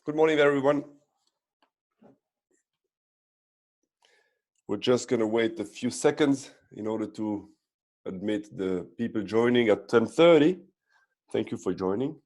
Good morning, everyone. We're just going to wait a few seconds in order to admit the people joining at 10:30. Thank you for joining.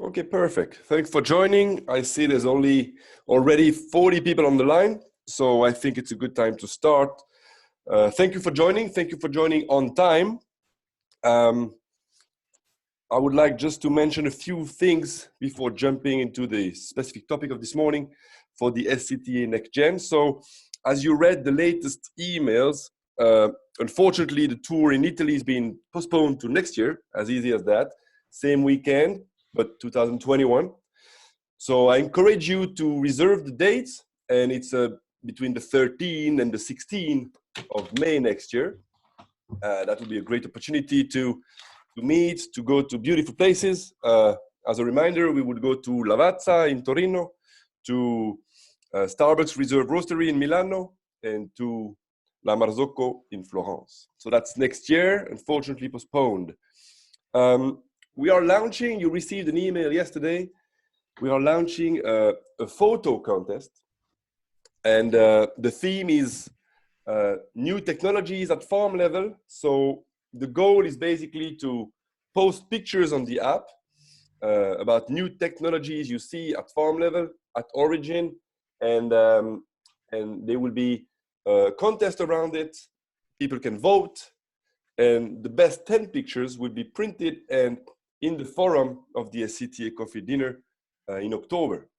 Okay, perfect. Thanks for joining. I see there's already 40 people on the line, so I think it's a good time to start. Thank you for joining. Thank you for joining on time. I would like just to mention a few things before jumping into the specific topic of this morning for the SCTA Next Gen. So, as you read the latest emails, unfortunately, the tour in Italy is being postponed to next year, as easy as that. Same weekend, but 2021. So I encourage you to reserve the dates, and it's between the 13th and the 16th of May next year. That will be a great opportunity to meet, to go to beautiful places. As a reminder, we would go to Lavazza in Torino, to Starbucks Reserve Roastery in Milano, and to La Marzocco in Florence. So that's next year, unfortunately postponed. We are launching, you received an email yesterday, we are launching a photo contest. And the theme is new technologies at farm level. So the goal is basically to post pictures on the app about new technologies you see at farm level, at origin, and there will be a contest around it. People can vote, and the best 10 pictures will be printed and in the forum of the SCTA coffee dinner in October.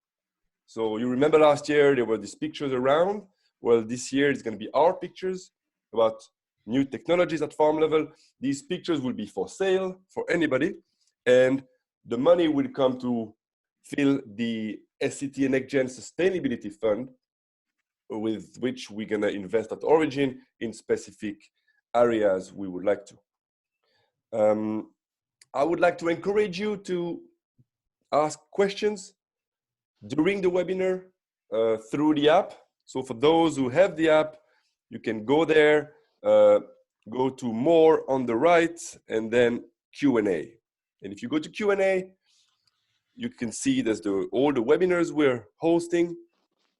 So you remember last year there were these pictures around. Well, this year it's going to be our pictures about new technologies at farm level. These pictures will be for sale for anybody, and the money will come to fill the SCTA Next Gen Sustainability Fund, with which we're going to invest at origin in specific areas we would like to. I would like to encourage you to ask questions during the webinar through the app. So for those who have the app, you can go there, go to more on the right, and then Q&A. And if you go to Q&A, you can see there's all the webinars we're hosting,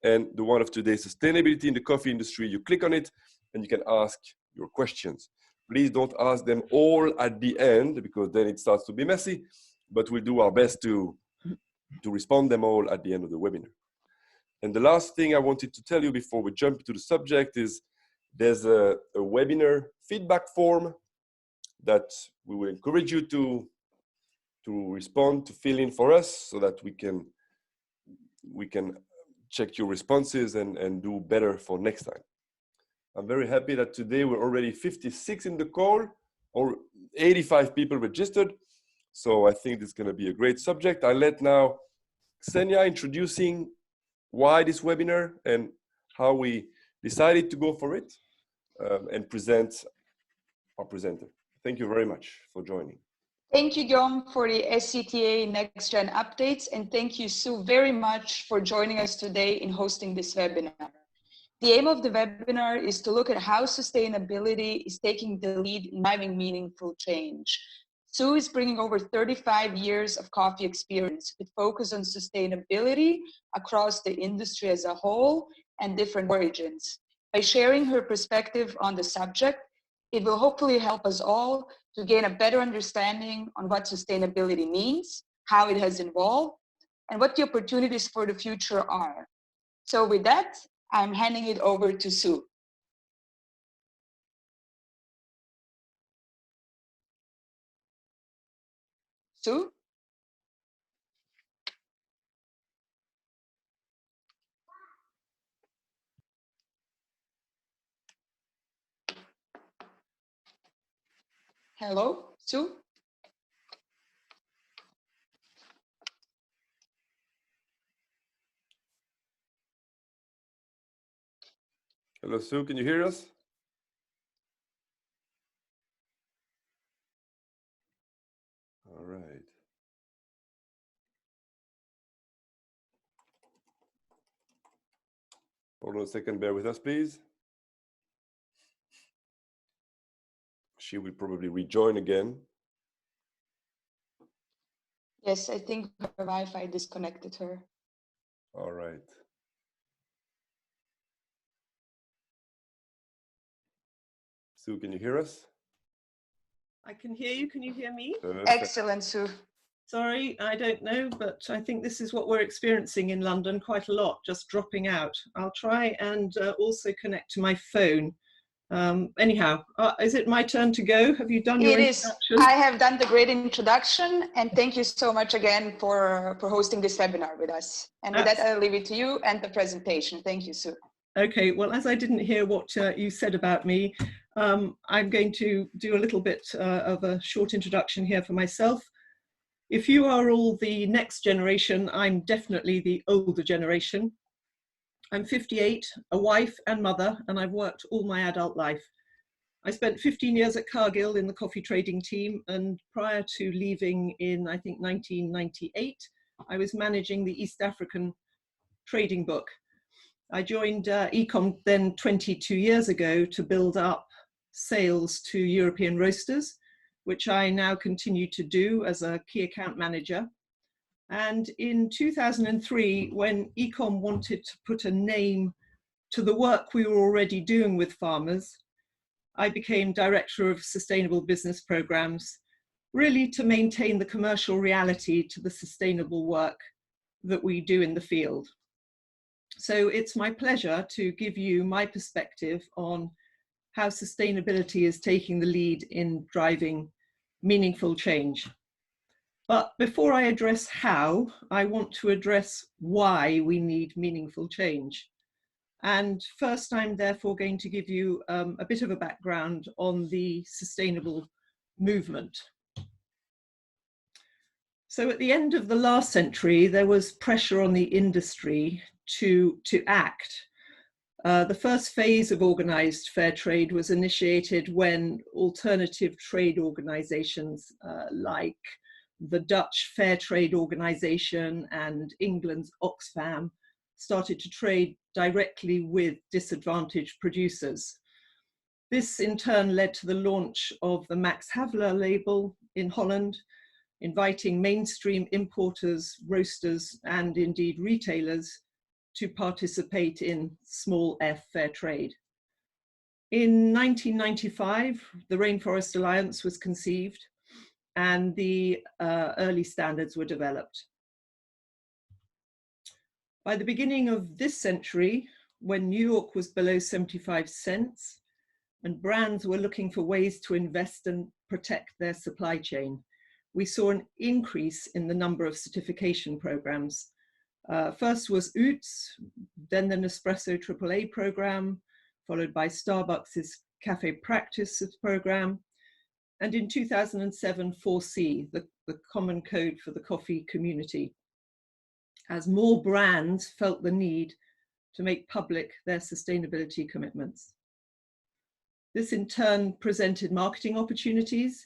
and the one of today, sustainability in the coffee industry. You click on it, and you can ask your questions. Please don't ask them all at the end, because then it starts to be messy, but we'll do our best to respond them all at the end of the webinar. And the last thing I wanted to tell you before we jump to the subject is there's a webinar feedback form that we will encourage you to respond, to fill in for us, so that we can check your responses and do better for next time. I'm very happy that today we're already 56 in the call, or 85 people registered. So I think this is going to be a great subject. I'll let now Xenia introducing why this webinar and how we decided to go for it, and present our presenter. Thank you very much for joining. Thank you, Guillaume, for the SCTA Next Gen updates, and thank you, Sue, very much for joining us today in hosting this webinar. The aim of the webinar is to look at how sustainability is taking the lead in driving meaningful change. Sue is bringing over 35 years of coffee experience with focus on sustainability across the industry as a whole and different origins. By sharing her perspective on the subject, it will hopefully help us all to gain a better understanding on what sustainability means, how it has evolved, and what the opportunities for the future are. So with that, I'm handing it over to Sue. Sue? Hello, Sue? Hello, Sue, can you hear us? All right. Hold on a second, bear with us, please. She will probably rejoin again. Yes, I think her Wi-Fi disconnected her. All right. Sue, can you hear us? I can hear you. Can you hear me? Perfect. Excellent, Sue. Sorry, I don't know, but I think this is what we're experiencing in London quite a lot, just dropping out. I'll try and also connect to my phone. Anyhow, is it my turn to go? Have you done your introduction? I have done the great introduction, and thank you so much again for hosting this webinar with us. And with that, I'll leave it to you and the presentation. Thank you, Sue. Okay, well, as I didn't hear what you said about me, I'm going to do a little bit of a short introduction here for myself. If you are all the next generation, I'm definitely the older generation. I'm 58, a wife and mother, and I've worked all my adult life. I spent 15 years at Cargill in the coffee trading team, and prior to leaving in, I think, 1998, I was managing the East African trading book. I joined ECOM then 22 years ago to build up sales to European roasters, which I now continue to do as a key account manager. And in 2003, when ECOM wanted to put a name to the work we were already doing with farmers, I became Director of Sustainable Business Programs, really to maintain the commercial reality to the sustainable work that we do in the field. So it's my pleasure to give you my perspective on how sustainability is taking the lead in driving meaningful change. But before I address how, I want to address why we need meaningful change. And first, I'm therefore going to give you a bit of a background on the sustainable movement. So at the end of the last century, there was pressure on the industry to act. The first phase of organized fair trade was initiated when alternative trade organizations like the Dutch Fair Trade Organization and England's Oxfam started to trade directly with disadvantaged producers. This in turn led to the launch of the Max Havelaar label in Holland, inviting mainstream importers, roasters, and indeed retailers to participate in small f fair trade. In 1995, the Rainforest Alliance was conceived and the early standards were developed. By the beginning of this century, when New York was below 75 cents and brands were looking for ways to invest and protect their supply chain, we saw an increase in the number of certification programs. First was Oots, then the Nespresso AAA program, followed by Starbucks' Cafe Practices program, and in 2007, 4C, the common code for the coffee community, as more brands felt the need to make public their sustainability commitments. This in turn presented marketing opportunities,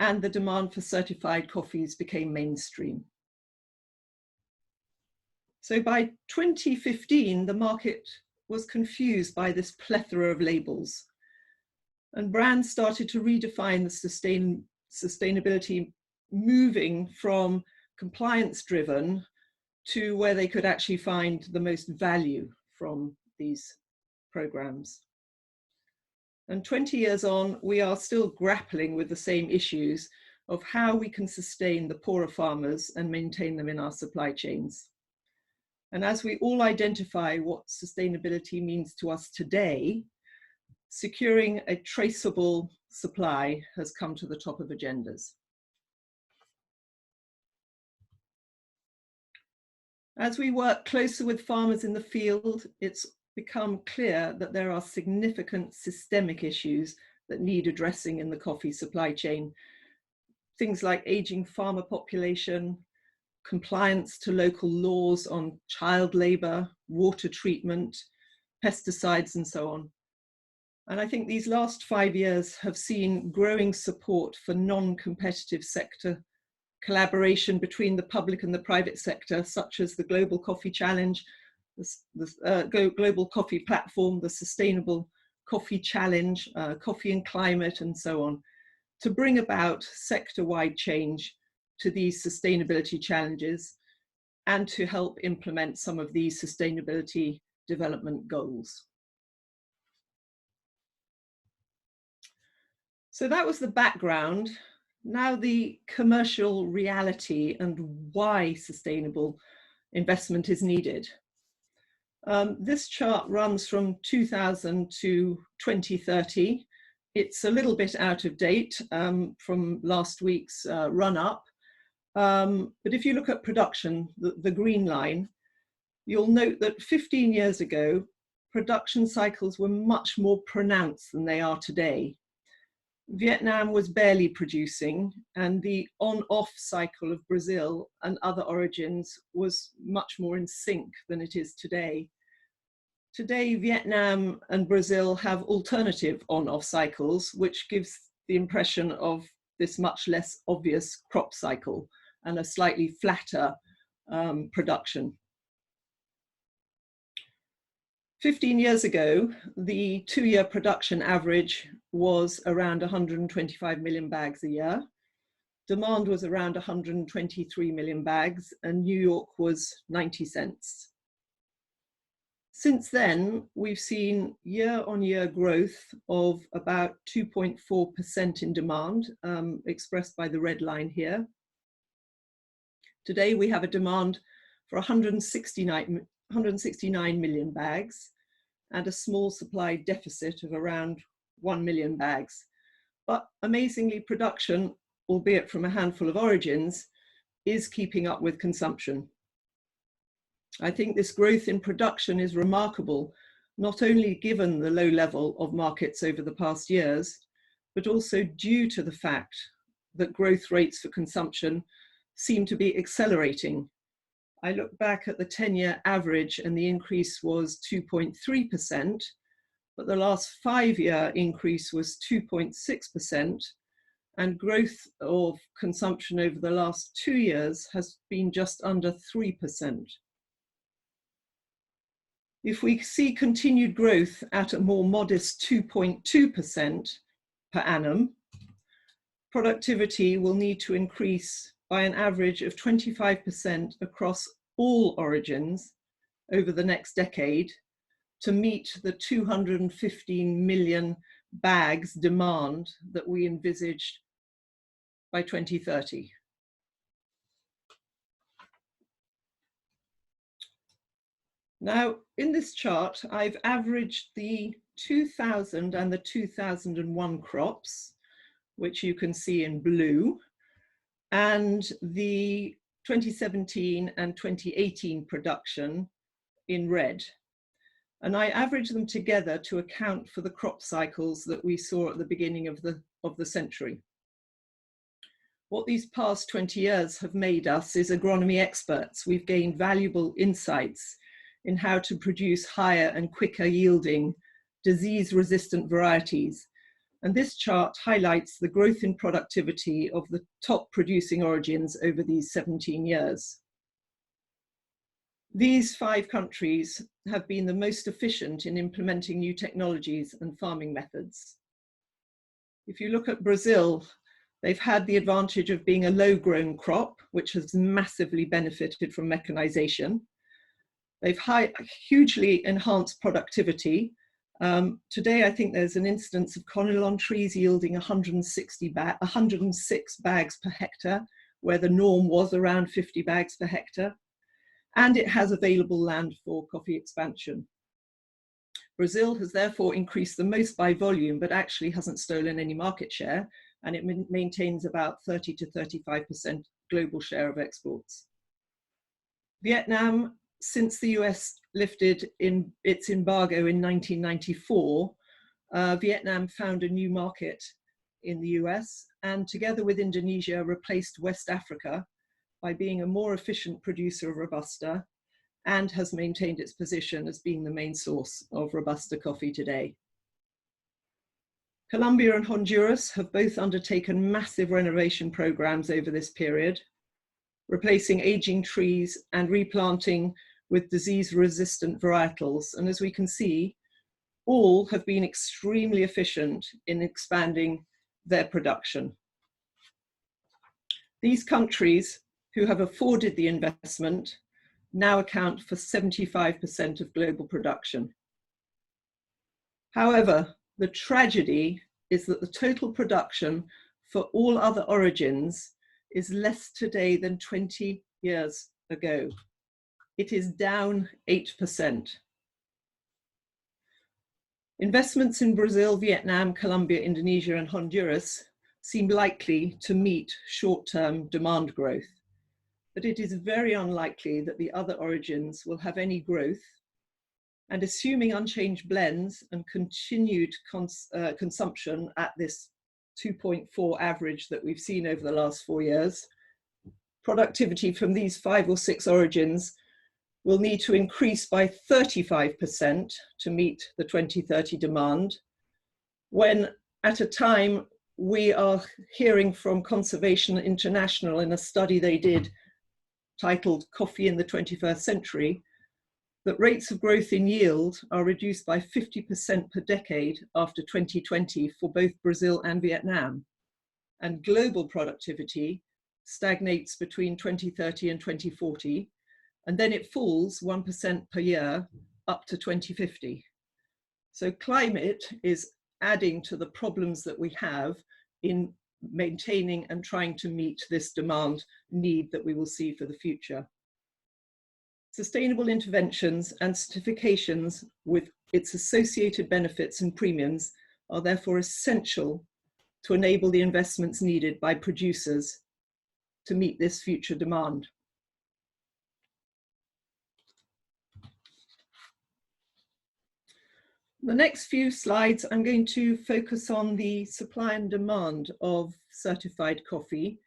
and the demand for certified coffees became mainstream. So by 2015, the market was confused by this plethora of labels, and brands started to redefine the sustainability, moving from compliance-driven to where they could actually find the most value from these programs. And 20 years on, we are still grappling with the same issues of how we can sustain the poorer farmers and maintain them in our supply chains. And as we all identify what sustainability means to us today, securing a traceable supply has come to the top of agendas. As we work closer with farmers in the field, it's become clear that there are significant systemic issues that need addressing in the coffee supply chain. Things like aging farmer population, compliance to local laws on child labor, water treatment, pesticides and so on. And I think these last 5 years have seen growing support for non-competitive sector collaboration between the public and the private sector, such as the Global Coffee Challenge, the Global Coffee Platform, the Sustainable Coffee Challenge, Coffee and Climate, and so on, to bring about sector-wide change to these sustainability challenges and to help implement some of these sustainability development goals. So that was the background. Now the commercial reality and why sustainable investment is needed. This chart runs from 2000 to 2030. It's a little bit out of date from last week's run-up. But if you look at production, the green line, you'll note that 15 years ago, production cycles were much more pronounced than they are today. Vietnam was barely producing, and the on-off cycle of Brazil and other origins was much more in sync than it is today. Today, Vietnam and Brazil have alternative on-off cycles, which gives the impression of this much less obvious crop cycle and a slightly flatter production. 15 years ago, the 2-year production average was around 125 million bags a year. Demand was around 123 million bags, and New York was 90 cents. Since then, we've seen year-on-year growth of about 2.4% in demand, expressed by the red line here. Today, we have a demand for 169 million bags and a small supply deficit of around 1 million bags. But amazingly, production, albeit from a handful of origins, is keeping up with consumption. I think this growth in production is remarkable, not only given the low level of markets over the past years, but also due to the fact that growth rates for consumption seem to be accelerating. I look back at the 10-year average and the increase was 2.3%, but the last 5-year increase was 2.6%, and growth of consumption over the last 2 years has been just under 3%. If we see continued growth at a more modest 2.2% per annum, productivity will need to increase by an average of 25% across all origins over the next decade to meet the 215 million bags demand that we envisaged by 2030. Now, in this chart, I've averaged the 2000 and the 2001 crops, which you can see in blue, and the 2017 and 2018 production in red. And I average them together to account for the crop cycles that we saw at the beginning of the century. What these past 20 years have made us is agronomy experts. We've gained valuable insights in how to produce higher and quicker yielding, disease-resistant varieties. And this chart highlights the growth in productivity of the top producing origins over these 17 years. These 5 countries have been the most efficient in implementing new technologies and farming methods. If you look at Brazil, they've had the advantage of being a low-grown crop, which has massively benefited from mechanization. They've hugely enhanced productivity. Today, I think there's an instance of conilon trees yielding 106 bags per hectare, where the norm was around 50 bags per hectare. And it has available land for coffee expansion. Brazil has therefore increased the most by volume, but actually hasn't stolen any market share, and it maintains about 30 to 35% global share of exports. Vietnam, since the US lifted its embargo in 1994, Vietnam found a new market in the US, and together with Indonesia, replaced West Africa by being a more efficient producer of Robusta and has maintained its position as being the main source of Robusta coffee today. Colombia and Honduras have both undertaken massive renovation programs over this period, replacing aging trees and replanting with disease-resistant varietals. And as we can see, all have been extremely efficient in expanding their production. These countries who have afforded the investment now account for 75% of global production. However, the tragedy is that the total production for all other origins is less today than 20 years ago. It is down 8%. Investments in Brazil, Vietnam, Colombia, Indonesia, and Honduras seem likely to meet short-term demand growth, but it is very unlikely that the other origins will have any growth. And assuming unchanged blends and continued consumption at this 2.4 average that we've seen over the last 4 years, productivity from these 5 or 6 origins will need to increase by 35% to meet the 2030 demand, when at a time we are hearing from Conservation International in a study they did titled Coffee in the 21st Century, that rates of growth in yield are reduced by 50% per decade after 2020 for both Brazil and Vietnam. And global productivity stagnates between 2030 and 2040, and then it falls 1% per year up to 2050. So climate is adding to the problems that we have in maintaining and trying to meet this demand need that we will see for the future. Sustainable interventions and certifications with its associated benefits and premiums are therefore essential to enable the investments needed by producers to meet this future demand. The next few slides, I'm going to focus on the supply and demand of certified coffee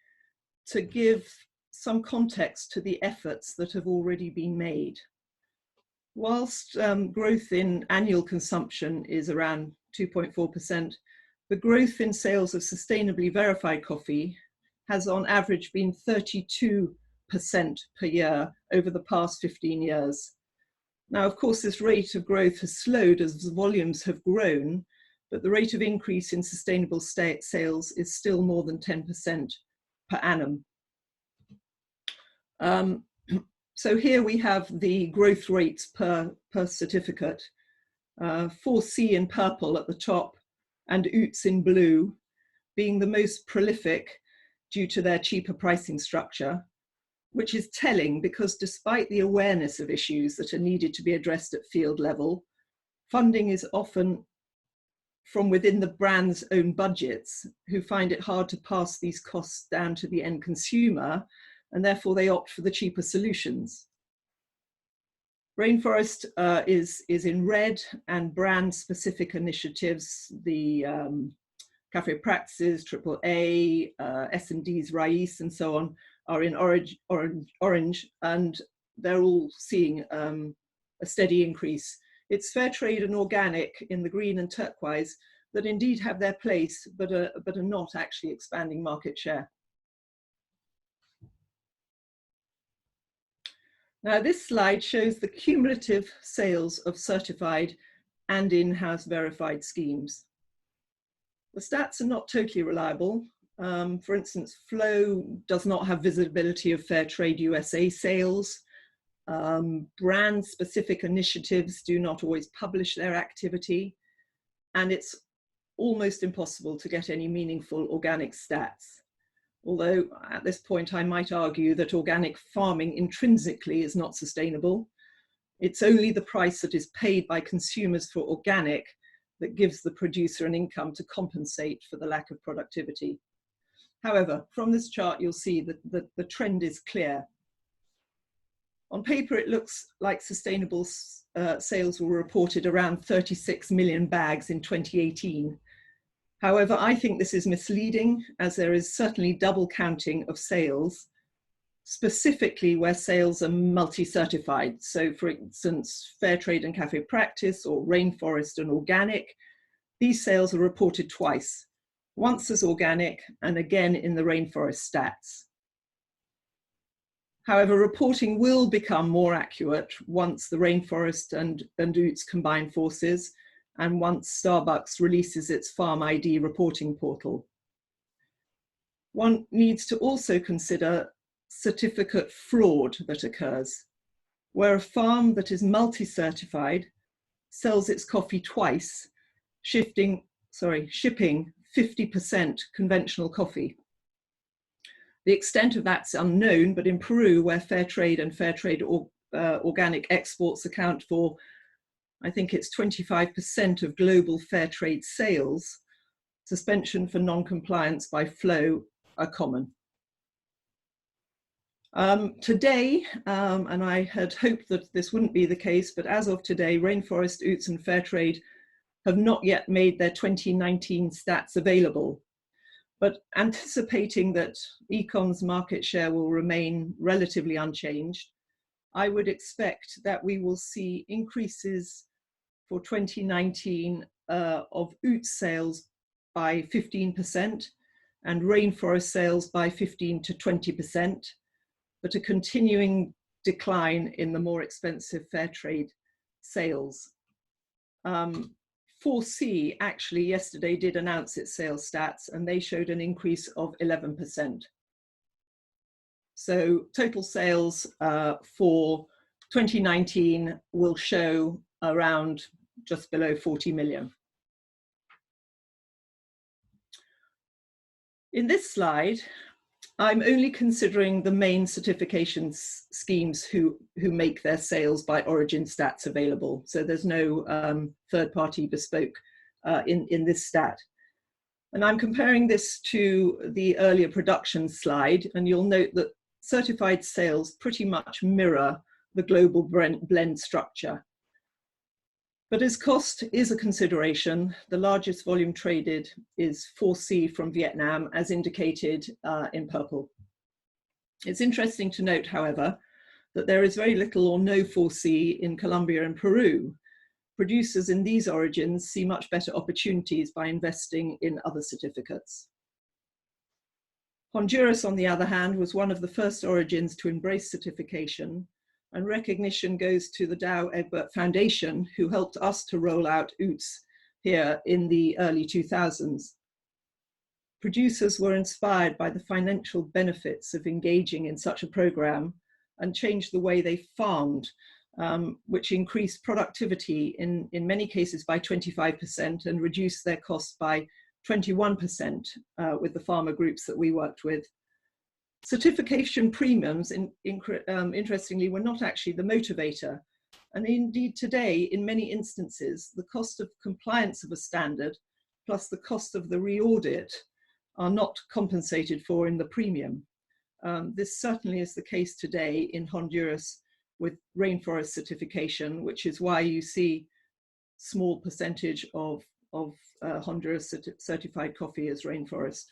to give some context to the efforts that have already been made. Whilst growth in annual consumption is around 2.4%, the growth in sales of sustainably verified coffee has on average been 32% per year over the past 15 years. Now, of course, this rate of growth has slowed as the volumes have grown, but the rate of increase in sustainable sales is still more than 10% per annum. So here we have the growth rates per certificate, 4C in purple at the top and UTZ in blue being the most prolific due to their cheaper pricing structure, which is telling because despite the awareness of issues that are needed to be addressed at field level, funding is often from within the brand's own budgets, who find it hard to pass these costs down to the end consumer, and therefore they opt for the cheaper solutions. Rainforest is in red, and brand-specific initiatives, the Cafe Practices, AAA, S&D's Rais, and so on, are in orange, and they're all seeing a steady increase. It's fair trade and organic in the green and turquoise that indeed have their place, but are not actually expanding market share. Now, this slide shows the cumulative sales of certified and in-house verified schemes. The stats are not totally reliable. For instance, Flow does not have visibility of Fair Trade USA sales. Brand-specific initiatives do not always publish their activity, and it's almost impossible to get any meaningful organic stats. Although at this point I might argue that organic farming intrinsically is not sustainable. It's only the price that is paid by consumers for organic that gives the producer an income to compensate for the lack of productivity. However, from this chart you'll see that the trend is clear. On paper it looks like sustainable sales were reported around 36 million bags in 2018. However, I think this is misleading, as there is certainly double counting of sales specifically where sales are multi-certified. So for instance, Fair Trade and Cafe Practice or Rainforest and Organic, these sales are reported twice, once as organic and again in the Rainforest stats. However, reporting will become more accurate once the Rainforest and Oots combine forces and once Starbucks releases its Farm ID reporting portal. One needs to also consider certificate fraud that occurs, where a farm that is multi-certified sells its coffee twice, shipping 50% conventional coffee. The extent of that's unknown, but in Peru, where Fair Trade and Fair Trade organic exports account for, I think it's 25% of global Fair Trade sales, suspension for non-compliance by flow are common. Today, and I had hoped that this wouldn't be the case, but as of today, Rainforest, Oots and Fair Trade have not yet made their 2019 stats available. But anticipating that ECOM's market share will remain relatively unchanged, I would expect that we will see increases for 2019 of Oots sales by 15% and Rainforest sales by 15 to 20%, but a continuing decline in the more expensive Fair Trade sales. 4C actually yesterday did announce its sales stats and they showed an increase of 11%. So total sales for 2019 will show around just below 40 million. In this slide, I'm only considering the main certification schemes who make their sales by origin stats available. So there's no third-party bespoke in this stat. And I'm comparing this to the earlier production slide, and you'll note that certified sales pretty much mirror the global blend structure. But as cost is a consideration, the largest volume traded is 4C from Vietnam, as indicated in purple. It's interesting to note, however, that there is very little or no 4C in Colombia and Peru. Producers in these origins see much better opportunities by investing in other certificates. Honduras, on the other hand, was one of the first origins to embrace certification, and recognition goes to the Dow Egbert Foundation, who helped us to roll out Oots here in the early 2000s. Producers were inspired by the financial benefits of engaging in such a program and changed the way they farmed, which increased productivity in many cases by 25% and reduced their costs by 21% with the farmer groups that we worked with. Certification premiums, interestingly, were not actually the motivator. And indeed today, in many instances, the cost of compliance of a standard plus the cost of the re-audit are not compensated for in the premium. This certainly is the case today in Honduras with rainforest certification, which is why you see small percentage of Honduras certified coffee as rainforest.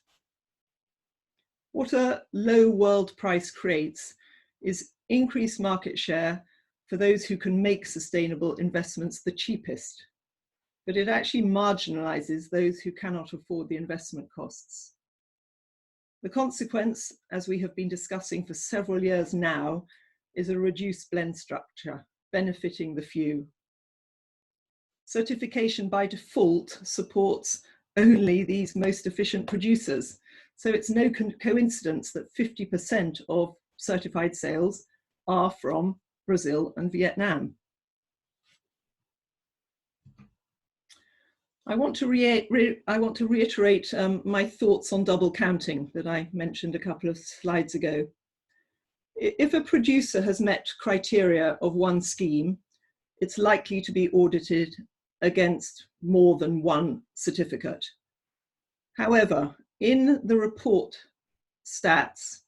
What a low world price creates is increased market share for those who can make sustainable investments the cheapest, but it actually marginalizes those who cannot afford the investment costs. The consequence, as we have been discussing for several years now, is a reduced blend structure, benefiting the few. Certification by default supports only these most efficient producers. So it's no coincidence that 50% of certified sales are from Brazil and Vietnam. I want to reiterate my thoughts on double counting that I mentioned a couple of slides ago. If a producer has met criteria of one scheme, it's likely to be audited against more than one certificate. However, in the report stats,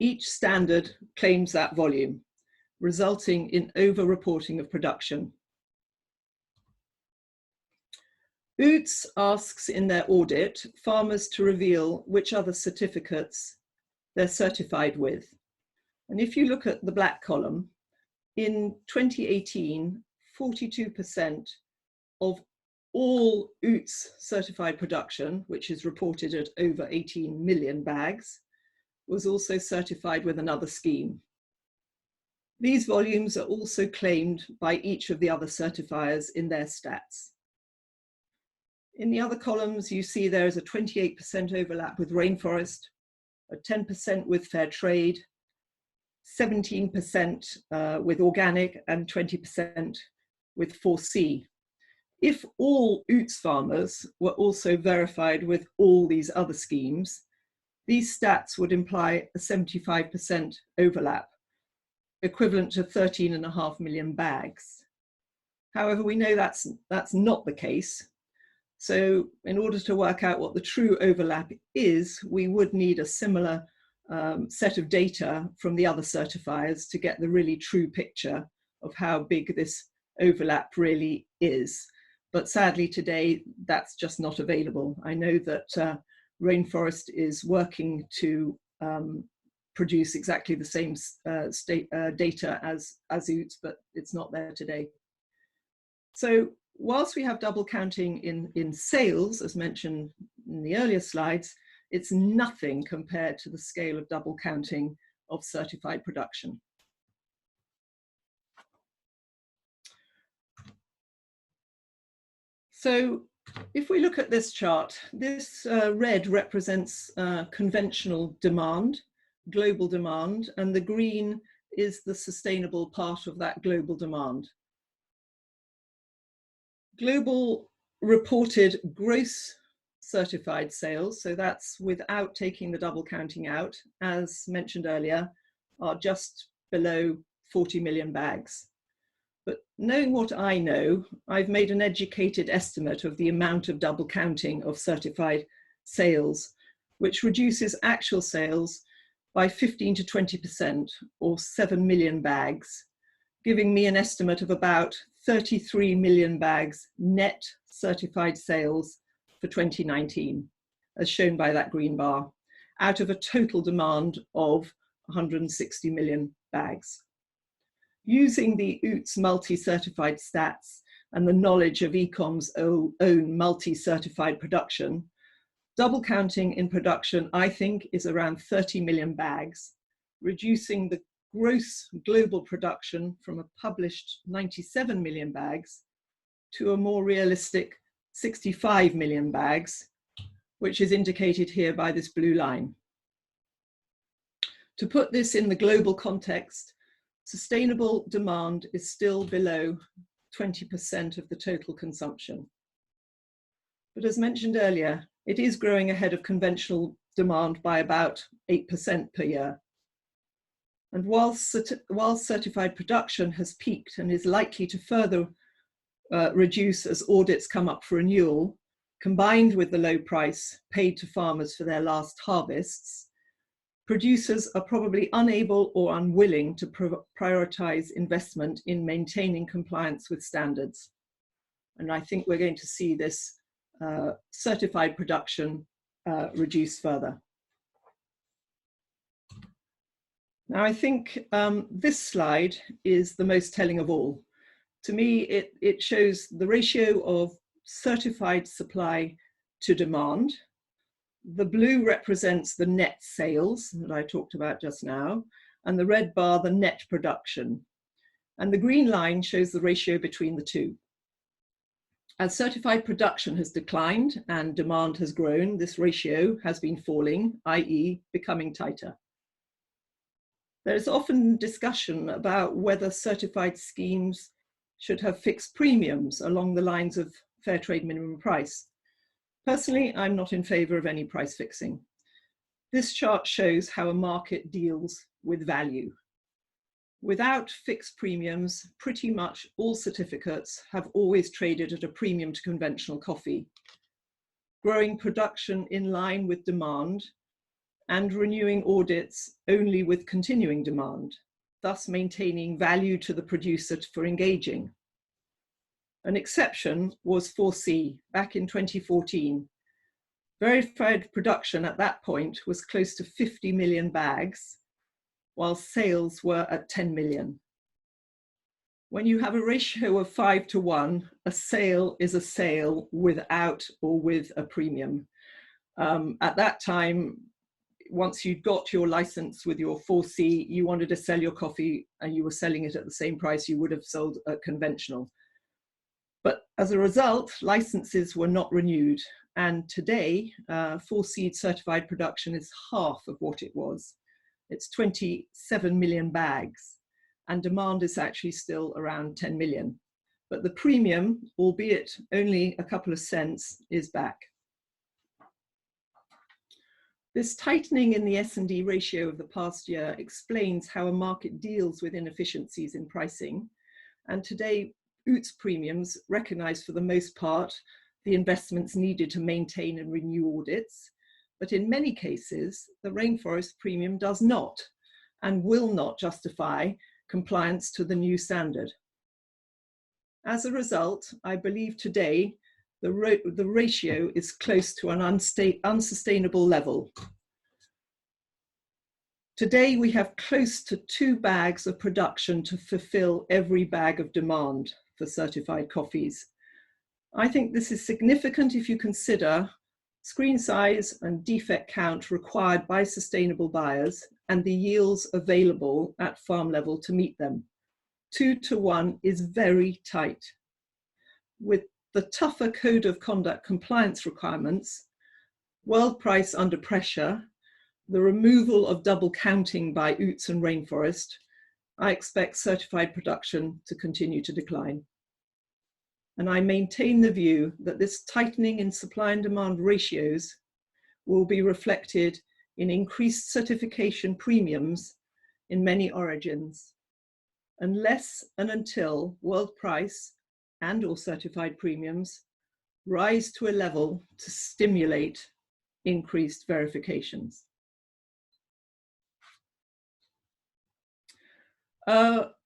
each standard claims that volume, resulting in over-reporting of production. Oots asks in their audit farmers to reveal which other certificates they're certified with. And if you look at the black column, in 2018, 42% of all OOTS certified production, which is reported at over 18 million bags, was also certified with another scheme. These volumes are also claimed by each of the other certifiers in their stats. In the other columns, you see there is a 28% overlap with rainforest, a 10% with fair trade, 17% with organic, and 20% with 4C. If all OOTS farmers were also verified with all these other schemes, these stats would imply a 75% overlap, equivalent to 13.5 million bags. However, we know that's not the case. So in order to work out what the true overlap is, we would need a similar set of data from the other certifiers to get the really true picture of how big this overlap really is. But sadly today, that's just not available. I know that Rainforest is working to produce exactly the same data as OOTS, but it's not there today. So whilst we have double counting in sales, as mentioned in the earlier slides, it's nothing compared to the scale of double counting of certified production. So if we look at this chart, this red represents conventional demand, global demand, and the green is the sustainable part of that global demand. Global reported gross certified sales, so that's without taking the double counting out, as mentioned earlier, are just below 40 million bags. But knowing what I know, I've made an educated estimate of the amount of double counting of certified sales, which reduces actual sales by 15 to 20%, or 7 million bags, giving me an estimate of about 33 million bags net certified sales for 2019, as shown by that green bar, out of a total demand of 160 million bags. Using the OOTS multi-certified stats and the knowledge of ECOM's own multi-certified production, double counting in production, I think, is around 30 million bags, reducing the gross global production from a published 97 million bags to a more realistic 65 million bags, which is indicated here by this blue line. To put this in the global context, sustainable demand is still below 20% of the total consumption. But as mentioned earlier, it is growing ahead of conventional demand by about 8% per year. And while certified production has peaked and is likely to further reduce as audits come up for renewal, combined with the low price paid to farmers for their last harvests, producers are probably unable or unwilling to prioritize investment in maintaining compliance with standards. And I think we're going to see this certified production reduce further. Now, I think this slide is the most telling of all. To me, it shows the ratio of certified supply to demand. The blue represents the net sales that I talked about just now, and the red bar, the net production. And the green line shows the ratio between the two. As certified production has declined and demand has grown, this ratio has been falling, i.e., becoming tighter. There is often discussion about whether certified schemes should have fixed premiums along the lines of fair trade minimum price. Personally, I'm not in favor of any price fixing. This chart shows how a market deals with value. Without fixed premiums, pretty much all certificates have always traded at a premium to conventional coffee, growing production in line with demand and renewing audits only with continuing demand, thus maintaining value to the producer for engaging. An exception was 4C back in 2014. Verified production at that point was close to 50 million bags, while sales were at 10 million. When you have a ratio of 5 to 1, a sale is a sale without or with a premium. At that time, once you'd got your license with your 4C, you wanted to sell your coffee and you were selling it at the same price you would have sold a conventional. But as a result, licenses were not renewed. And today, 4C certified production is half of what it was. It's 27 million bags, and demand is actually still around 10 million. But the premium, albeit only a couple of cents, is back. This tightening in the S&D ratio of the past year explains how a market deals with inefficiencies in pricing. And today, UTZ premiums recognize for the most part the investments needed to maintain and renew audits. But in many cases, the rainforest premium does not and will not justify compliance to the new standard. As a result, I believe today the ratio is close to an unsustainable level. Today, we have close to 2 bags of production to fulfill every bag of demand for certified coffees. I think this is significant if you consider screen size and defect count required by sustainable buyers and the yields available at farm level to meet them. 2 to 1 is very tight. With the tougher code of conduct compliance requirements, world price under pressure, the removal of double counting by UTZ and rainforest, I expect certified production to continue to decline. And I maintain the view that this tightening in supply and demand ratios will be reflected in increased certification premiums in many origins, unless and until world price and or certified premiums rise to a level to stimulate increased verifications.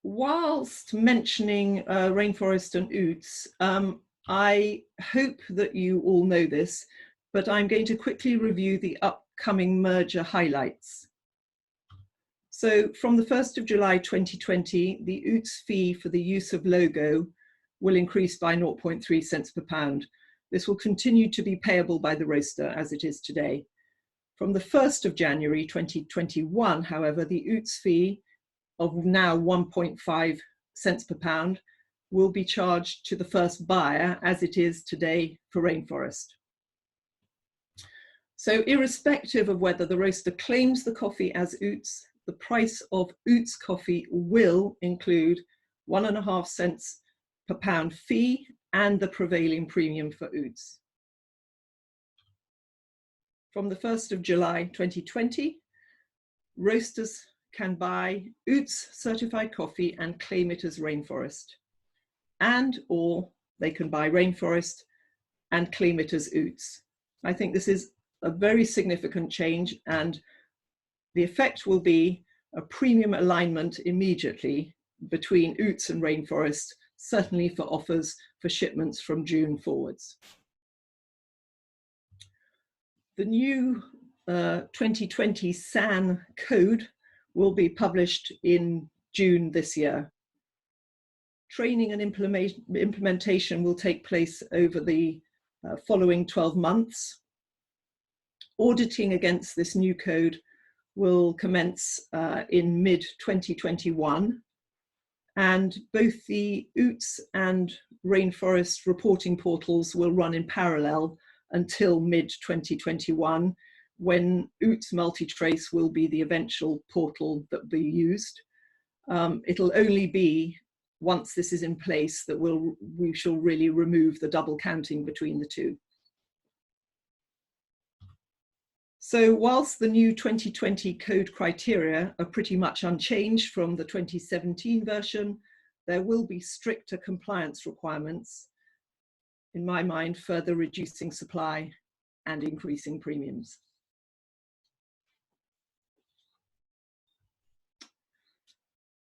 Whilst mentioning rainforest and UTZ, I hope that you all know this, but I'm going to quickly review the upcoming merger highlights. So from the 1st of July 2020, the UTZ fee for the use of logo will increase by 0.3 cents per pound. This will continue to be payable by the roaster as it is today. From the 1st of January 2021, however, the UTZ fee of now 1.5 cents per pound will be charged to the first buyer as it is today for rainforest. So irrespective of whether the roaster claims the coffee as UTZ, the price of UTZ coffee will include 1.5 cents per pound fee and the prevailing premium for UTZ. From the 1st of July 2020, roasters can buy UTZ certified coffee and claim it as rainforest, and or they can buy rainforest and claim it as UTZ. I think this is a very significant change, and the effect will be a premium alignment immediately between UTZ and rainforest, certainly for offers for shipments from June forwards. The new 2020 SAN code will be published in June this year. Training and implementation will take place over the following 12 months. Auditing against this new code will commence in mid-2021, and both the UTZ and rainforest reporting portals will run in parallel until mid-2021, when UTZ Multitrace will be the eventual portal that will be used. It'll only be once this is in place that we shall really remove the double counting between the two. So whilst the new 2020 code criteria are pretty much unchanged from the 2017 version, there will be stricter compliance requirements, in my mind, further reducing supply and increasing premiums.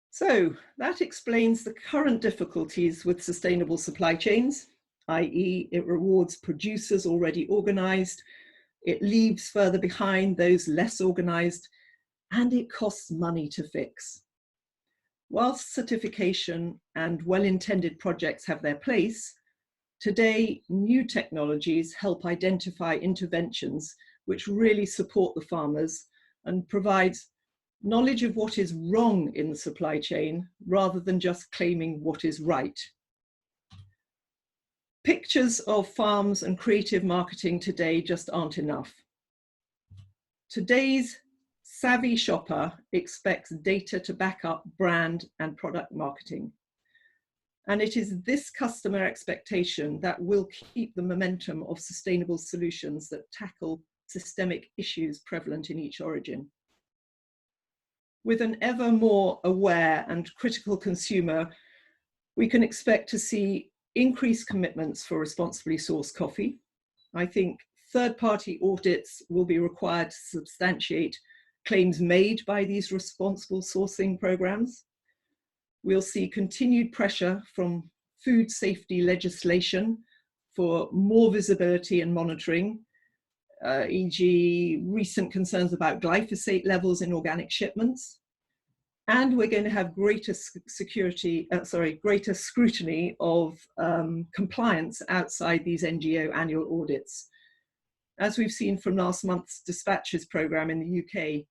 So that explains the current difficulties with sustainable supply chains, i.e. it rewards producers already organized, it leaves further behind those less organized, and it costs money to fix. Whilst certification and well-intended projects have their place, today new technologies help identify interventions which really support the farmers and provide knowledge of what is wrong in the supply chain rather than just claiming what is right. Pictures of farms and creative marketing today just aren't enough. Today's savvy shopper expects data to back up brand and product marketing. And it is this customer expectation that will keep the momentum of sustainable solutions that tackle systemic issues prevalent in each origin. With an ever more aware and critical consumer, we can expect to see increased commitments for responsibly sourced coffee. I think third-party audits will be required to substantiate claims made by these responsible sourcing programs. We'll see continued pressure from food safety legislation for more visibility and monitoring, e.g. recent concerns about glyphosate levels in organic shipments. And we're going to have greater greater scrutiny of compliance outside these NGO annual audits. As we've seen from last month's dispatches programme in the UK,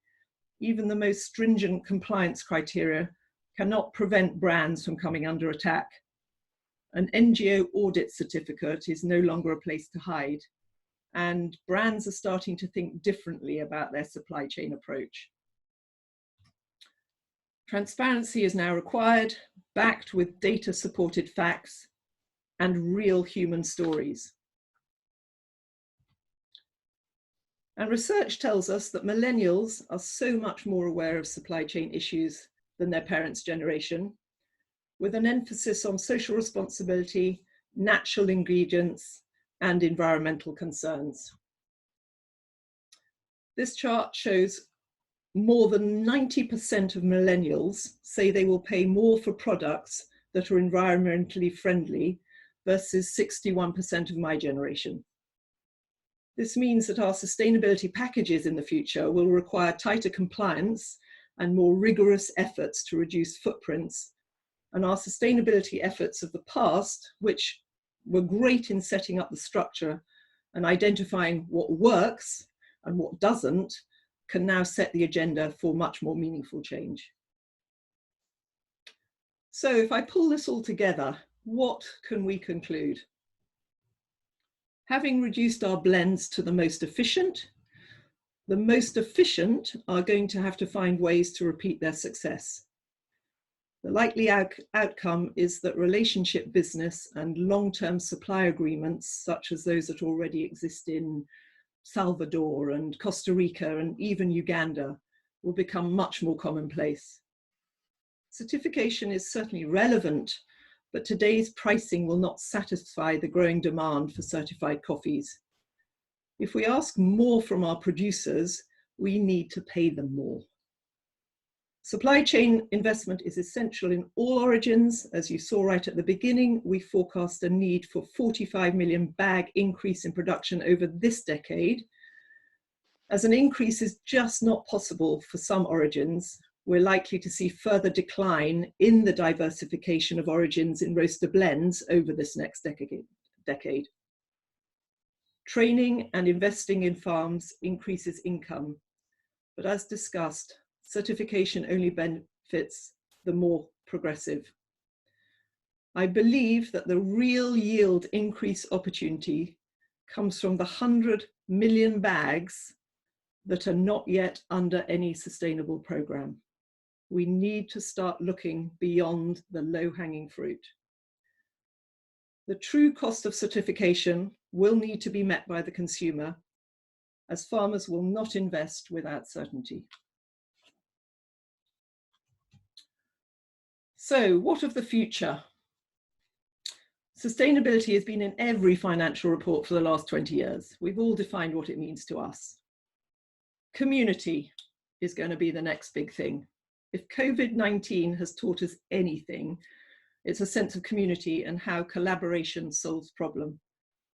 even the most stringent compliance criteria cannot prevent brands from coming under attack. An NGO audit certificate is no longer a place to hide, and brands are starting to think differently about their supply chain approach. Transparency is now required, backed with data-supported facts and real human stories. And research tells us that millennials are so much more aware of supply chain issues than their parents' generation, with an emphasis on social responsibility, natural ingredients, and environmental concerns. This chart shows more than 90% of millennials say they will pay more for products that are environmentally friendly versus 61% of my generation. This means that our sustainability packages in the future will require tighter compliance and more rigorous efforts to reduce footprints. And our sustainability efforts of the past, which were great in setting up the structure and identifying what works and what doesn't, can now set the agenda for much more meaningful change. So if I pull this all together, what can we conclude? Having reduced our blends to the most efficient are going to have to find ways to repeat their success. The likely outcome is that relationship business and long-term supply agreements, such as those that already exist in Salvador and Costa Rica and even Uganda, will become much more commonplace. Certification is certainly relevant, but today's pricing will not satisfy the growing demand for certified coffees. If we ask more from our producers, we need to pay them more. Supply chain investment is essential in all origins. As you saw right at the beginning, we forecast a need for 45 million bag increase in production over this decade. As an increase is just not possible for some origins, we're likely to see further decline in the diversification of origins in roaster blends over this next decade. Training and investing in farms increases income, but as discussed, certification only benefits the more progressive. I believe that the real yield increase opportunity comes from the 100 million bags that are not yet under any sustainable program. We need to start looking beyond the low-hanging fruit. The true cost of certification will need to be met by the consumer, as farmers will not invest without certainty. So, what of the future? Sustainability has been in every financial report for the last 20 years. We've all defined what it means to us. Community is going to be the next big thing. If COVID-19 has taught us anything, it's a sense of community and how collaboration solves problems.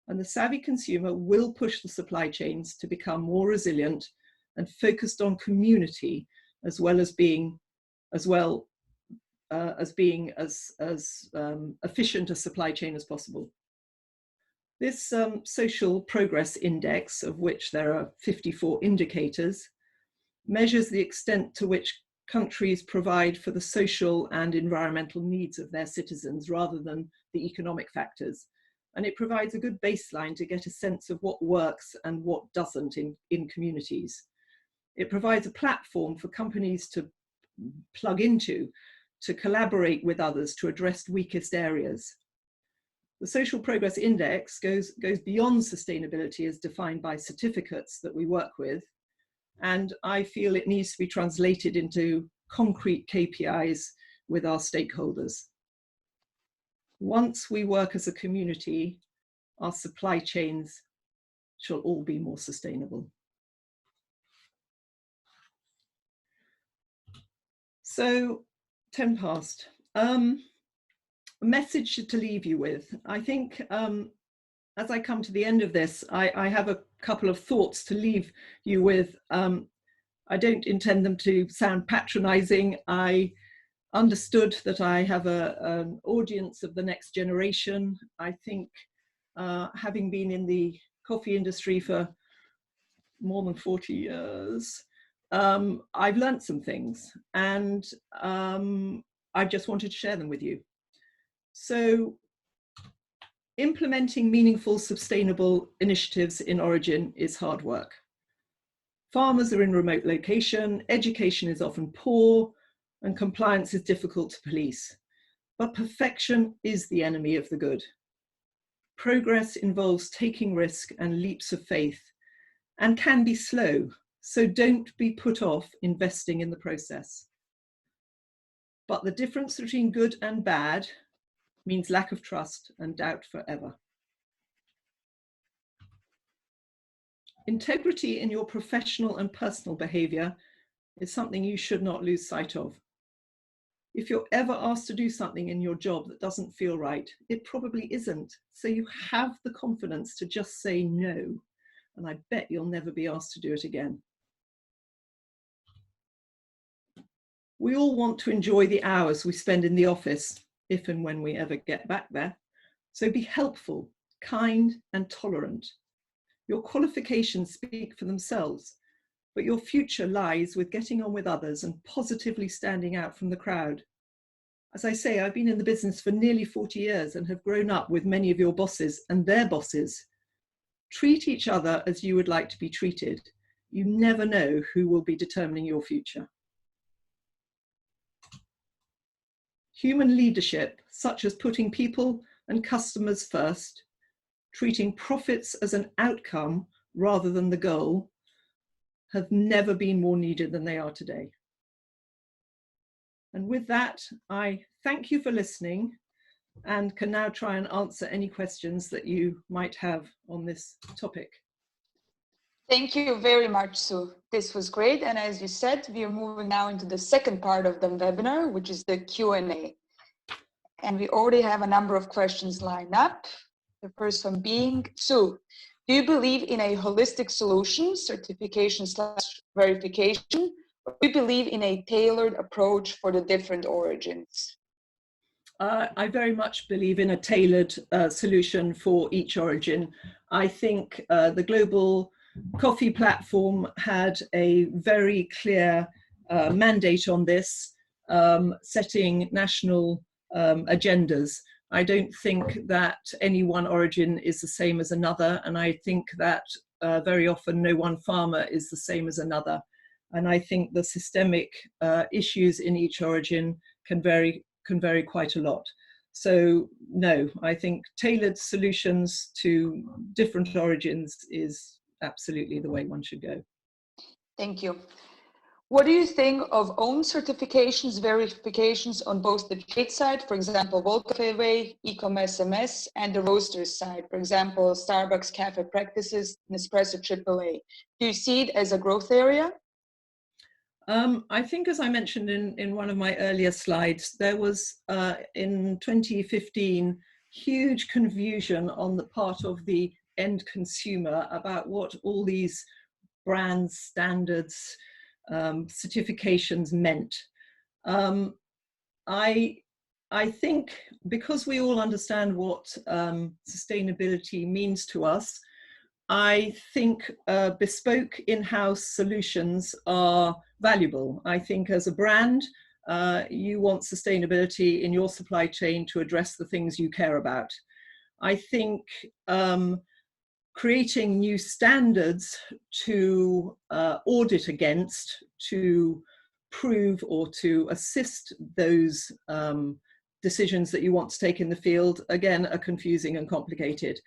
And the savvy consumer will push the supply chains to become more resilient and focused on community as well as being as efficient a supply chain as possible. This social progress index, of which there are 54 indicators, measures the extent to which countries provide for the social and environmental needs of their citizens rather than the economic factors. And it provides a good baseline to get a sense of what works and what doesn't in communities. It provides a platform for companies to plug into, to collaborate with others to address weakest areas. The Social Progress Index goes beyond sustainability as defined by certificates that we work with, and I feel it needs to be translated into concrete KPIs with our stakeholders. Once we work as a community, our supply chains shall all be more sustainable. So, 10 past. A message to leave you with. I think as I come to the end of this, I have a couple of thoughts to leave you with. I don't intend them to sound patronizing. I understood that I have an audience of the next generation. I think having been in the coffee industry for more than 40 years, I've learned some things, and I just wanted to share them with you. So, implementing meaningful, sustainable initiatives in origin is hard work. Farmers are in remote location, education is often poor, and compliance is difficult to police. But perfection is the enemy of the good. Progress involves taking risk and leaps of faith, and can be slow, so don't be put off investing in the process. But the difference between good and bad means lack of trust and doubt forever. Integrity in your professional and personal behavior is something you should not lose sight of. If you're ever asked to do something in your job that doesn't feel right, it probably isn't. So you have the confidence to just say no, and I bet you'll never be asked to do it again. We all want to enjoy the hours we spend in the office, if and when we ever get back there. So be helpful, kind, and tolerant. Your qualifications speak for themselves, but your future lies with getting on with others and positively standing out from the crowd. As I say, I've been in the business for nearly 40 years and have grown up with many of your bosses and their bosses. Treat each other as you would like to be treated. You never know who will be determining your future. Human leadership, such as putting people and customers first, treating profits as an outcome rather than the goal, have never been more needed than they are today. And with that, I thank you for listening and can now try and answer any questions that you might have on this topic. Thank you very much, Sue. This was great. And as you said, we are moving now into the second part of the webinar, which is the Q&A. And we already have a number of questions lined up. The first one being, Sue, do you believe in a holistic solution, certification/verification, or do you believe in a tailored approach for the different origins? I very much believe in a tailored solution for each origin. I think the Global Coffee Platform had a very clear mandate on this, setting national agendas. I don't think that any one origin is the same as another, and I think that very often no one farmer is the same as another. And I think the systemic issues in each origin can vary quite a lot. So no, I think tailored solutions to different origins is absolutely the way one should go. Thank you. What do you think of own certifications, verifications on both the trade side, for example, World Cafe Way, ECOM SMS, and the roasters side, for example, Starbucks Cafe Practices, Nespresso AAA? Do you see it as a growth area? I think, as I mentioned in one of my earlier slides, there was in 2015 huge confusion on the part of the end consumer about what all these brands, standards, certifications meant. I think because we all understand what sustainability means to us, I think bespoke in-house solutions are valuable. I think as a brand, you want sustainability in your supply chain to address the things you care about. I think creating new standards to audit against, to prove or to assist those decisions that you want to take in the field, again, are confusing and complicated.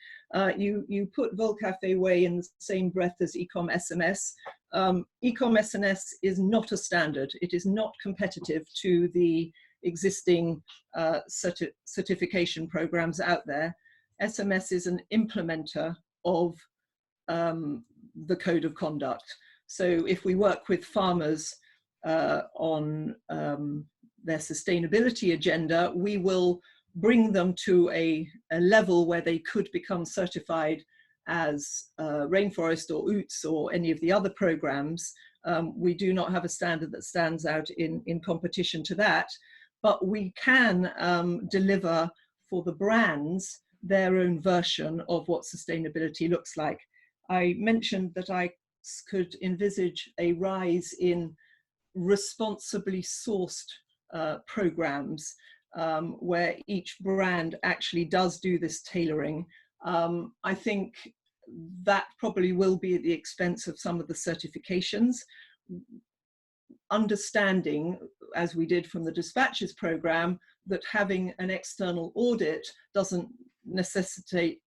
You put Volcafe Way in the same breath as ECOM SMS. ECOM SMS is not a standard. It is not competitive to the existing certification programs out there. SMS is an implementer of the code of conduct. So if we work with farmers on their sustainability agenda, we will bring them to a level where they could become certified as rainforest or OOTS or any of the other programs. We do not have a standard that stands out in competition to that, but we can deliver for the brands their own version of what sustainability looks like. I mentioned that I could envisage a rise in responsibly sourced programs where each brand actually does do this tailoring. I think that probably will be at the expense of some of the certifications. Understanding, as we did from the dispatches program, that having an external audit doesn't necessitate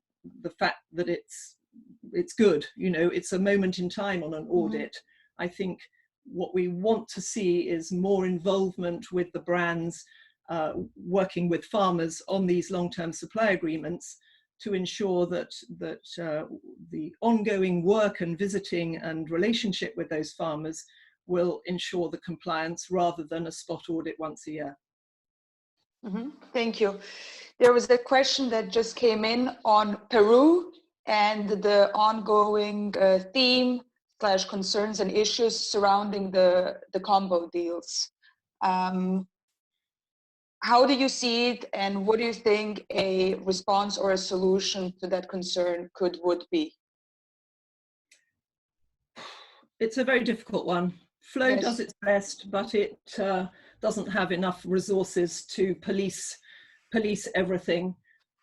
the fact that it's good. You know, it's a moment in time on an audit. I think what we want to see is more involvement with the brands working with farmers on these long-term supply agreements to ensure that the ongoing work and visiting and relationship with those farmers will ensure the compliance rather than a spot audit once a year. Thank you. There was a question that just came in on Peru and the ongoing theme / concerns and issues surrounding the combo deals. How do you see it, and what do you think a response or a solution to that concern would be? It's a very difficult one. FLO Yes. does its best, but it doesn't have enough resources to police everything.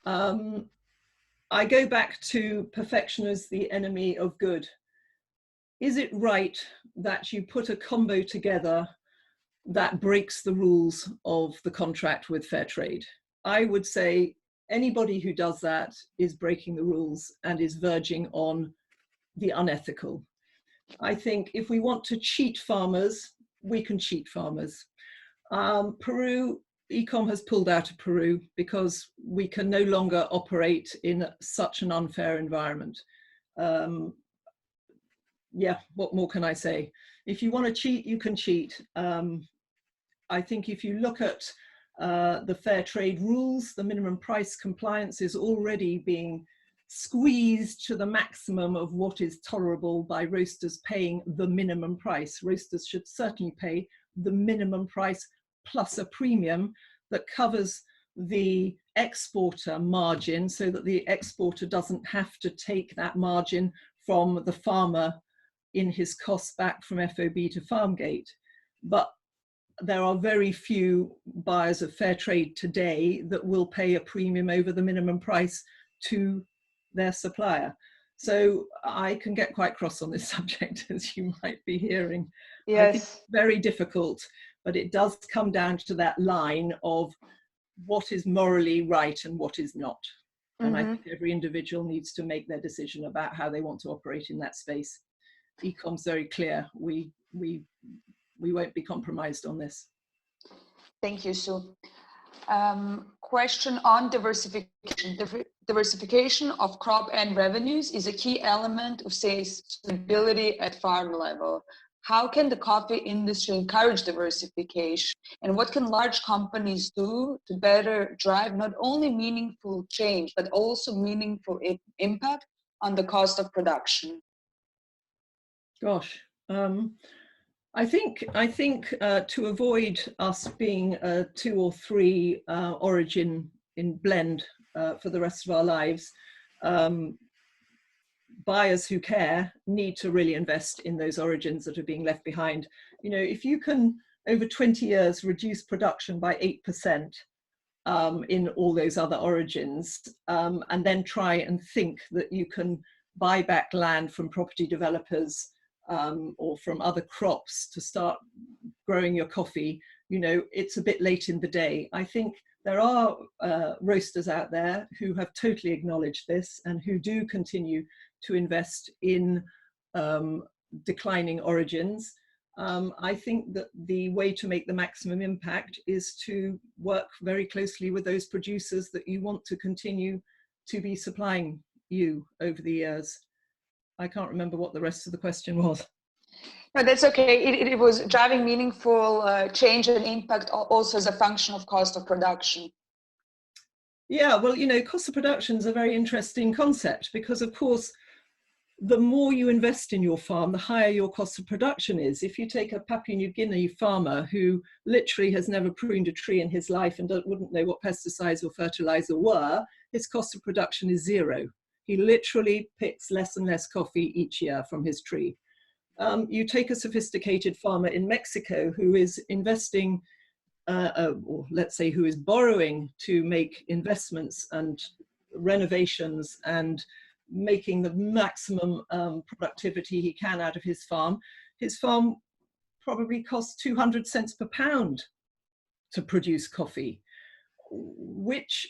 I go back to perfection as the enemy of good. Is it right that you put a combo together that breaks the rules of the contract with fair trade? I would say anybody who does that is breaking the rules and is verging on the unethical. I think if we want to cheat farmers, we can cheat farmers. Peru, ECOM has pulled out of Peru because we can no longer operate in such an unfair environment. Yeah, what more can I say? If you want to cheat, you can cheat. I think if you look at the fair trade rules, the minimum price compliance is already being squeezed to the maximum of what is tolerable by roasters paying the minimum price. Roasters should certainly pay the minimum price plus a premium that covers the exporter margin so that the exporter doesn't have to take that margin from the farmer in his costs back from FOB to farm gate. But there are very few buyers of fair trade today that will pay a premium over the minimum price to their supplier. So I can get quite cross on this subject, as you might be hearing. Yes. I think it's very difficult, but it does come down to that line of what is morally right and what is not. And I think every individual needs to make their decision about how they want to operate in that space. ECOM's very clear. We won't be compromised on this. Thank you, Sue. Question on diversification. Diversification of crop and revenues is a key element of sustainability at farm level. How can the coffee industry encourage diversification? And what can large companies do to better drive not only meaningful change, but also meaningful impact on the cost of production? Gosh, I think to avoid us being a 2 or 3 origin in blend for the rest of our lives, buyers who care need to really invest in those origins that are being left behind. You know, if you can over 20 years reduce production by 8% in all those other origins, and then try and think that you can buy back land from property developers or from other crops to start growing your coffee, you know, it's a bit late in the day. I think there are roasters out there who have totally acknowledged this and who do continue to invest in declining origins. I think that the way to make the maximum impact is to work very closely with those producers that you want to continue to be supplying you over the years. I can't remember what the rest of the question was. No, that's okay. It was driving meaningful change and impact also as a function of cost of production. Yeah, well, you know, cost of production is a very interesting concept because, of course, the more you invest in your farm, the higher your cost of production is. If you take a Papua New Guinea farmer who literally has never pruned a tree in his life and wouldn't know what pesticides or fertilizer were, his cost of production is 0. He literally picks less and less coffee each year from his tree. You take a sophisticated farmer in Mexico who is investing, or let's say who is borrowing to make investments and renovations and making the maximum productivity he can out of his farm. His farm probably costs 200 cents per pound to produce coffee. Which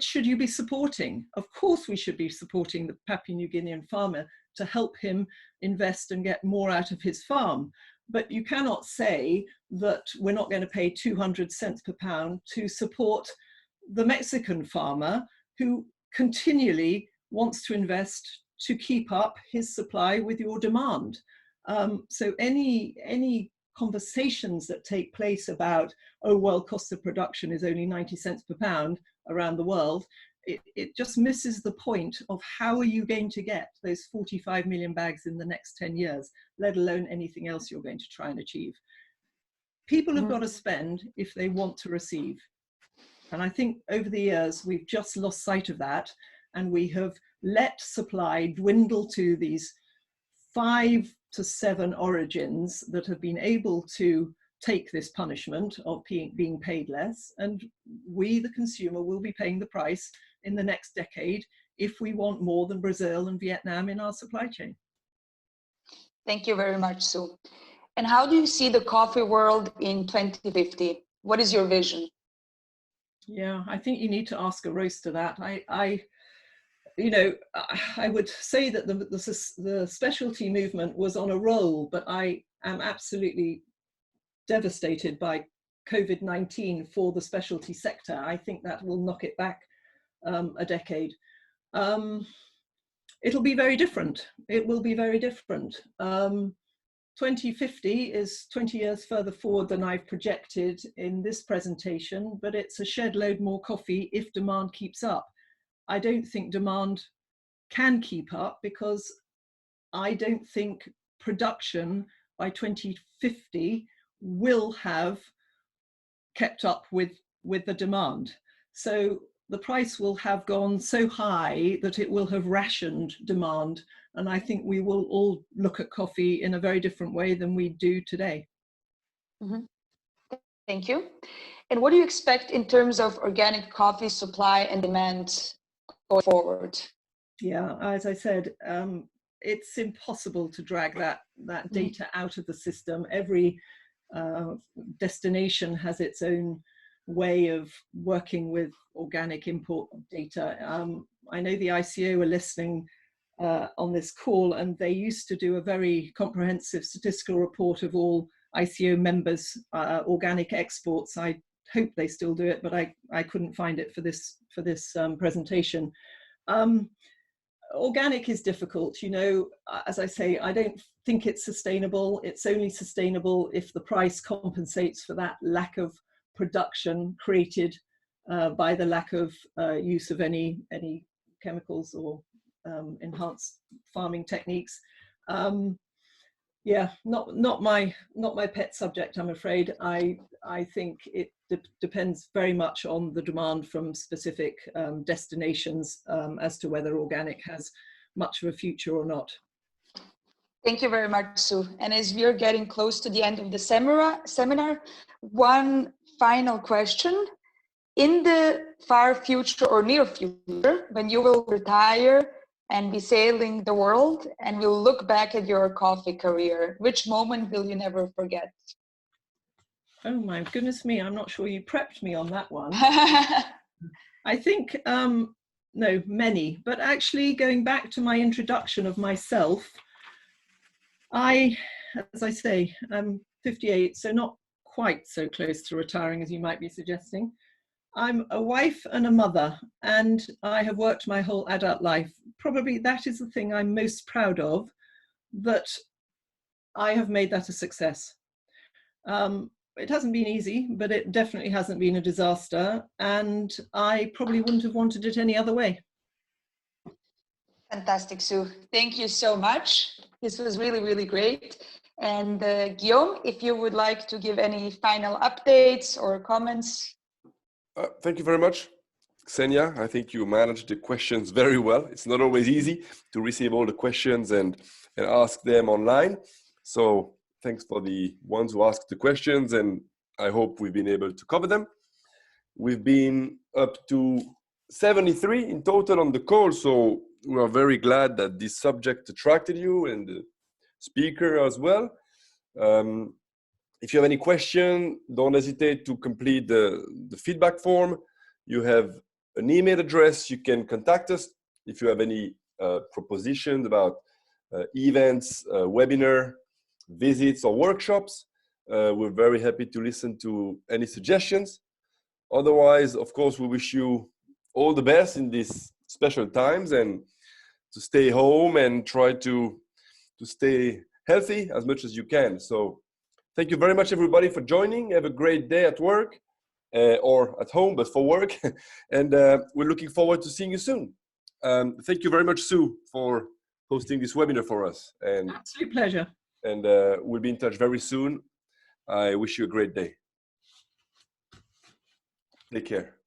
should you be supporting? Of course we should be supporting the Papua New Guinean farmer to help him invest and get more out of his farm. But you cannot say that we're not going to pay 200 cents per pound to support the Mexican farmer who continually wants to invest to keep up his supply with your demand. So any conversations that take place about, oh, well, cost of production is only 90 cents per pound around the world, it just misses the point of how are you going to get those 45 million bags in the next 10 years, let alone anything else you're going to try and achieve. People have got to spend if they want to receive. And I think over the years, we've just lost sight of that. And we have let supply dwindle to these 5 to 7 origins that have been able to take this punishment of being paid less. And we, the consumer, will be paying the price in the next decade if we want more than Brazil and Vietnam in our supply chain. Thank you very much, Sue. And how do you see the coffee world in 2050? What is your vision? Yeah, I think you need to ask a roaster that. You know, I would say that the specialty movement was on a roll, but I am absolutely devastated by COVID-19 for the specialty sector. I think that will knock it back a decade. It'll be very different. It will be very different. 2050 is 20 years further forward than I've projected in this presentation, but it's a shed load more coffee if demand keeps up. I don't think demand can keep up because I don't think production by 2050 will have kept up with the demand. So the price will have gone so high that it will have rationed demand. And I think we will all look at coffee in a very different way than we do today. Mm-hmm. Thank you. And what do you expect in terms of organic coffee supply and demand going forward? Yeah, as I said, it's impossible to drag that data out of the system. Every destination has its own way of working with organic import data. I know the ICO are listening on this call, and they used to do a very comprehensive statistical report of all ICO members' organic exports. I hope they still do it, but I couldn't find it for this presentation. Organic is difficult, you know. As I say, I don't think it's sustainable. It's only sustainable if the price compensates for that lack of production created by the lack of use of any chemicals or enhanced farming techniques. Yeah, not my pet subject, I'm afraid. I think it depends very much on the demand from specific destinations as to whether organic has much of a future or not. Thank you very much, Sue. And as we're getting close to the end of the seminar, one final question. In the far future or near future, when you will retire and be sailing the world and will look back at your coffee career, which moment will you never forget? Oh my goodness me, I'm not sure you prepped me on that one. I think, no, many, but actually going back to my introduction of myself, as I say, I'm 58, so not quite so close to retiring as you might be suggesting. I'm a wife and a mother, and I have worked my whole adult life. Probably that is the thing I'm most proud of, that I have made that a success. It hasn't been easy, but it definitely hasn't been a disaster, and I probably wouldn't have wanted it any other way. Fantastic, Sue. Thank you so much. This was really, really great. And Guillaume, if you would like to give any final updates or comments. Thank you very much, Ksenia. I think you managed the questions very well. It's not always easy to receive all the questions and ask them online. So thanks for the ones who asked the questions, and I hope we've been able to cover them. We've been up to 73 in total on the call, so we are very glad that this subject attracted you and the speaker as well. If you have any question, don't hesitate to complete the feedback form. You have an email address. You can contact us if you have any propositions about events, webinar, visits, or workshops. We're very happy to listen to any suggestions. Otherwise, of course, we wish you all the best in these special times, and to stay home and try to stay healthy as much as you can. So thank you very much, everybody, for joining. Have a great day at work or at home, but for work. And we're looking forward to seeing you soon. Thank you very much, Sue, for hosting this webinar for us. And absolute pleasure. And we'll be in touch very soon. I wish you a great day. Take care.